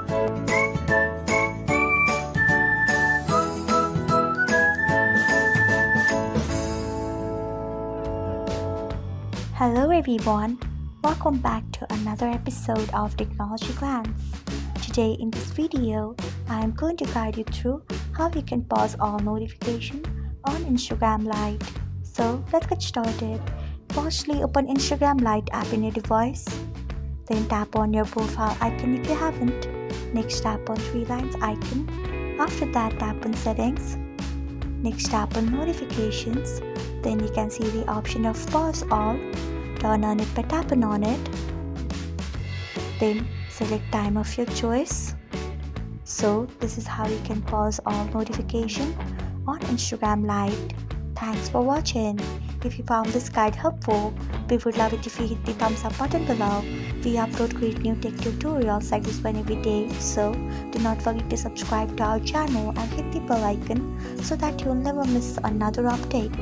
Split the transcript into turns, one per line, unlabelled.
Hello everyone, welcome back to another episode of Technologyglance. Today in this video, I am going to guide you through how you can pause all notifications on Instagram Lite. So let's get started. Firstly, open Instagram Lite app in your device. Then tap on your profile icon if you haven't. Next tap on three lines icon. After that tap on settings. Next tap on notifications. Then you can see the option of pause all. Turn on it by tapping on it. Then select time of your choice. So this is how you can pause all notification on Instagram Lite. Thanks for watching. If you found this guide helpful, we would love it if you hit the thumbs up button below. We upload great new tech tutorials like this one every day, so do not forget to subscribe to our channel and hit the bell icon so that you'll never miss another update.